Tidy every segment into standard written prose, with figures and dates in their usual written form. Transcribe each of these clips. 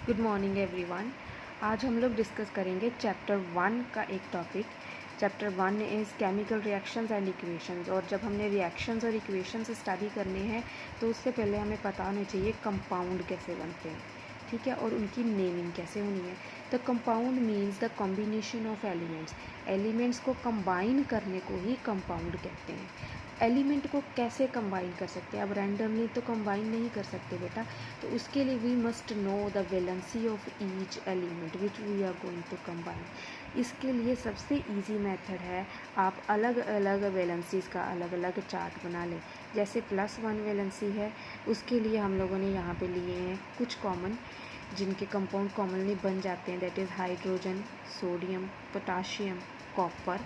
Good morning everyone. आज हम लोग डिस्कस करेंगे चैप्टर 1 का एक topic. Chapter 1 is chemical reactions and equations. और जब हमने रिएक्शंस और इक्वेशंस स्टडी करने हैं तो उससे पहले हमें पता होना चाहिए कंपाउंड कैसे बनते हैं, ठीक है, और उनकी नेमिंग कैसे होनी है। The compound means the combination of elements. Elements को कंबाइन करने को ही कंपाउंड कहते हैं। एलिमेंट को कैसे कंबाइन कर सकते हैं? अब रैंडमली तो कंबाइन नहीं कर सकते बेटा, तो उसके लिए we must know the valency of each element which we are going to combine. इसके लिए सबसे इजी मेथड है, आप अलग अलग वैलेंसीज़ का अलग अलग चार्ट बना लें। जैसे +1 वैलेंसी है, उसके लिए हम लोगों ने यहाँ पे लिए हैं कुछ कॉमन, जिनके कंपाउंड कॉमनली बन जाते हैं, that is hydrogen, sodium, potassium, copper.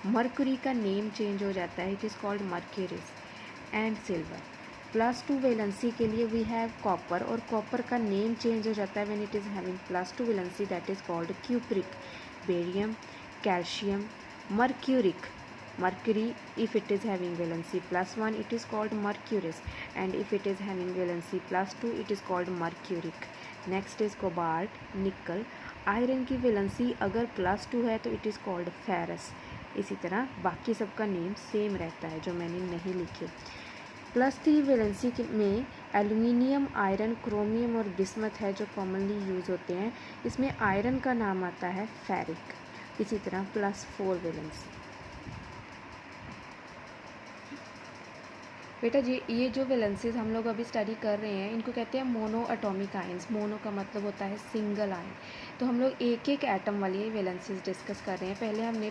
Mercury का नेम चेंज हो जाता है, it is called mercurous and silver. +2 valency के लिए वी हैव कॉपर, और कॉपर का नेम चेंज हो जाता है when it is having +2 valency, that is called cupric. Barium, calcium, mercuric. mercury, if it is having valency +1, it is called mercurous, and if it is having valency +2, it is called mercuric. Next is cobalt, निकल। Iron की valency अगर +2 है तो it is called ferrous. इसी तरह बाकी सबका name same रहता है जो मैंने नहीं लिखे। +3 वैलेंसी में एल्यूमिनियम, आयरन, क्रोमियम और बिस्मथ है जो कॉमनली यूज़ होते हैं। इसमें आयरन का नाम आता है फेरिक। इसी तरह +4 वैलेंसी। बेटा जी, ये जो वैलेंसीज हम लोग अभी स्टडी कर रहे हैं इनको कहते हैं मोनो एटॉमिक आयंस। मोनो का मतलब होता है सिंगल आयन। तो हम लोग एक एक एटम वाली वैलेंसीज डिस्कस कर रहे हैं। पहले हमने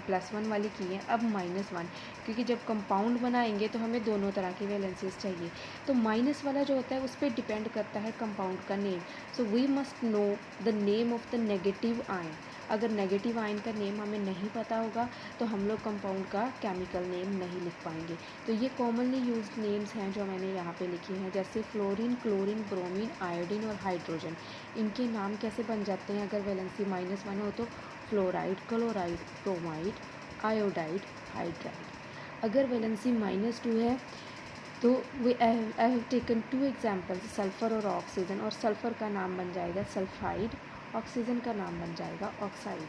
+1 वाली की है, अब -1, क्योंकि जब कंपाउंड बनाएंगे तो हमें दोनों तरह की वैलेंसीज चाहिए। तो माइनस वाला जो होता है उस पर डिपेंड करता है कंपाउंड का name. So we must know the name of the negative ion. अगर नेगेटिव आयन का नेम हमें नहीं पता होगा तो हम लोग कंपाउंड का केमिकल नेम नहीं लिख पाएंगे। तो ये कॉमनली यूज्ड नेम्स हैं जो मैंने यहाँ पे लिखे हैं, जैसे फ्लोरीन, क्लोरीन, ब्रोमीन, आयोडीन और हाइड्रोजन। इनके नाम कैसे बन जाते हैं? अगर वैलेंसी -1 हो तो fluoride, chloride, bromide, iodide, hydride. अगर वैलेंसी -2 है तो I have taken 2 examples, sulphur और ऑक्सीजन। और सल्फ़र का नाम बन जाएगा सल्फाइड, ऑक्सीजन का नाम बन जाएगा oxide.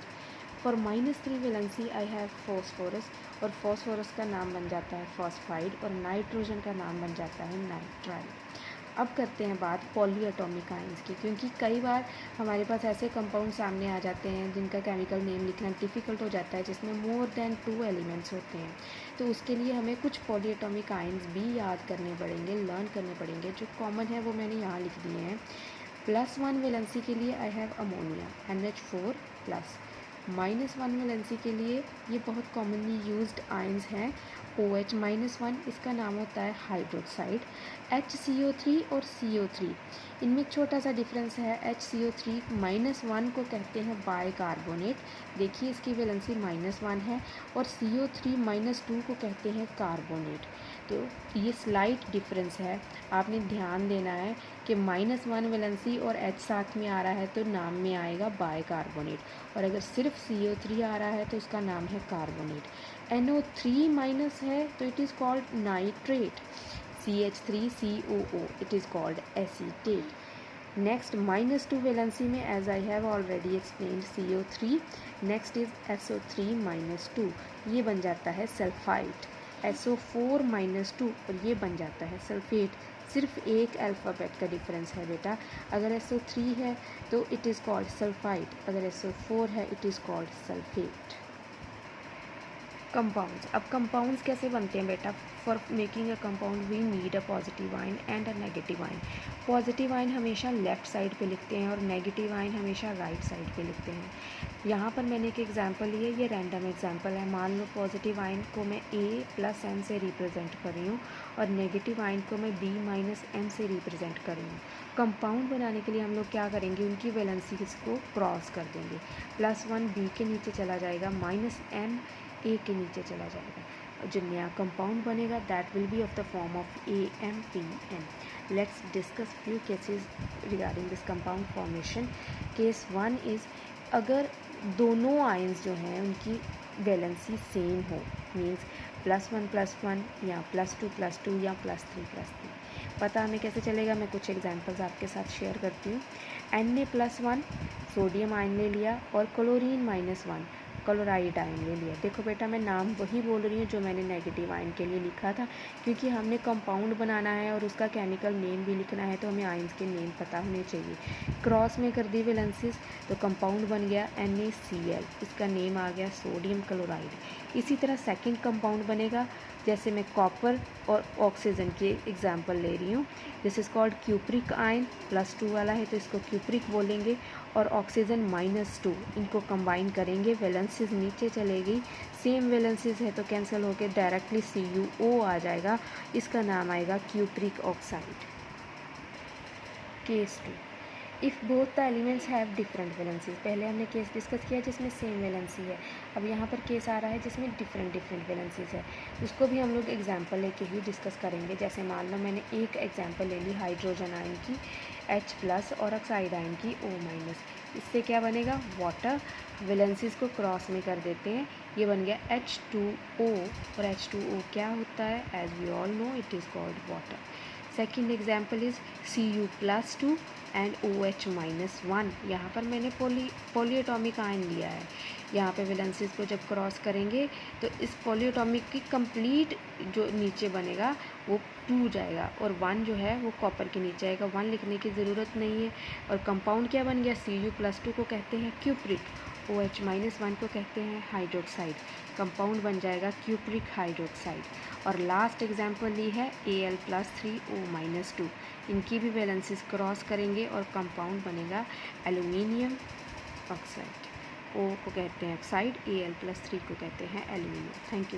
For -3 valency I have phosphorus, और फॉस्फोरस का नाम बन जाता है फॉस्फाइड, और नाइट्रोजन का नाम बन जाता है नाइट्राइड। अब करते हैं बात पॉली एटॉमिक आयंस की, क्योंकि कई बार हमारे पास ऐसे कंपाउंड सामने आ जाते हैं जिनका केमिकल नेम लिखना डिफ़िकल्ट हो जाता है, जिसमें मोर देन 2 एलिमेंट्स होते हैं। तो उसके लिए हमें कुछ पॉली एटॉमिक आयंस भी याद करने पड़ेंगे, लर्न करने पड़ेंगे। जो कॉमन है वो मैंने यहाँ लिख दिए हैं। +1 वैलेंसी के लिए I have ammonia, NH4+। -1 valency के लिए ये बहुत कॉमनली यूज्ड आयंस हैं, OH-1, इसका नाम होता है हाइड्रोक्साइड। HCO3 और CO3, इनमें छोटा सा डिफरेंस है। HCO3 -1 को कहते हैं बाइकार्बोनेट, देखिए इसकी वैलेंसी -1 है, और CO3 -2 को कहते हैं कार्बोनेट। तो ये स्लाइट डिफरेंस है, आपने ध्यान देना है कि -1 वैलेंसी और H साथ में आ रहा है तो नाम में आएगा बाइकार्बोनेट, और अगर सिर्फ CO3 आ रहा है तो उसका नाम है कार्बोनेट। NO3- है तो it is called nitrate. CH3COO, it is called acetate. Next -2 valency में as I have already explained CO3। Next is SO3-2, ये बन जाता है सल्फाइड। SO4-2, और ये बन जाता है सल्फेट। सिर्फ एक अल्फ़ाबेट का डिफरेंस है बेटा, अगर SO3 है तो इट इज़ कॉल्ड सल्फाइड, अगर SO4 है it is called sulphate. Compounds. अब कंपाउंड्स कैसे बनते हैं बेटा? For making a compound we need a positive ion and a negative ion. Positive ion हमेशा लेफ़्ट साइड पे लिखते हैं और नेगेटिव आयन हमेशा राइट साइड पे लिखते हैं। यहाँ पर मैंने एक एग्जांपल लिया, ये रैंडम एग्जांपल है। मान लो पॉजिटिव आयन को मैं A+N से रिप्रेजेंट कर रही हूँ और नेगेटिव आयन को मैं B-M से रिप्रेजेंट कर रही हूँ। कंपाउंड बनाने के लिए हम लोग क्या करेंगे, उनकी वैलेंसीज को क्रॉस कर देंगे। +1 B के नीचे चला जाएगा, -M A के नीचे चला जाएगा। जो नया कंपाउंड बनेगा that will be of the form of AMPN। Let's discuss few cases regarding this compound formation. Case 1 is, अगर दोनों आयंस जो हैं उनकी वैलेंसी सेम हो, मीन्स +1 या +2 या +3 पता हमें कैसे चलेगा? मैं कुछ एग्जांपल्स आपके साथ शेयर करती हूँ। Na+1 सोडियम आयन ले लिया और क्लोरीन -1 क्लोराइड आयन ले लिया। देखो बेटा, मैं नाम वही बोल रही हूँ जो मैंने नेगेटिव आयन के लिए लिखा था, क्योंकि हमने कंपाउंड बनाना है और उसका केमिकल नेम भी लिखना है, तो हमें आयन्स के नेम पता होने चाहिए। क्रॉस में कर दी वैलेंसीज तो कंपाउंड बन गया NaCl, इसका नेम आ गया सोडियम क्लोराइड। इसी तरह सेकंड कंपाउंड बनेगा, जैसे मैं कॉपर और ऑक्सीजन की एग्जांपल ले रही हूँ। This is called cupric ion, +2 वाला है तो इसको क्यूप्रिक बोलेंगे, और ऑक्सीजन -2, इनको कंबाइन करेंगे, वैलेंसीज नीचे चलेगी, सेम वैलेंसीज है तो कैंसिल होकर डायरेक्टली CuO आ जाएगा, इसका नाम आएगा cupric oxide. Case 2, if both the elements have different valencies. पहले हमने केस डिस्कस किया जिसमें सेम वैलेंसी है, अब यहाँ पर केस आ रहा है जिसमें डिफरेंट वैलेंसीज है, उसको भी हम लोग एग्जांपल लेके ही डिस्कस करेंगे। जैसे मान लो मैंने एक एग्जांपल ले ली हाइड्रोजन आयन की H+ और ऑक्साइड आयन की O-। इससे क्या बनेगा? वाटर। वैलेंसीज को क्रॉस में कर देते हैं, ये बन गया H2O, और H2O क्या होता है? As we all know it is called water. Second example is Cu+2 and OH-1। यहाँ पर मैंने पॉलीएटॉमिक आयन लिया है। यहाँ पे वैलेंसीज को जब क्रॉस करेंगे तो इस पॉलीएटॉमिक की कंप्लीट जो नीचे बनेगा वो 2 जाएगा, और 1 जो है वो कॉपर के नीचे आएगा। 1 लिखने की ज़रूरत नहीं है। और कंपाउंड क्या बन गया? Cu+2 को कहते हैं क्यूप्रिक, OH-1 को कहते हैं हाइड्रोक्साइड। कंपाउंड बन जाएगा क्यूप्रिक हाइड्रोक्साइड। और लास्ट एग्जांपल ली है Al+3O-2। इनकी भी वैलेंसीज क्रॉस करेंगे और कंपाउंड बनेगा एल्यूमिनियम ऑक्साइड। O को कहते हैं ऑक्साइड, Al+3 को कहते हैं एल्यूमिनियम। Thank you.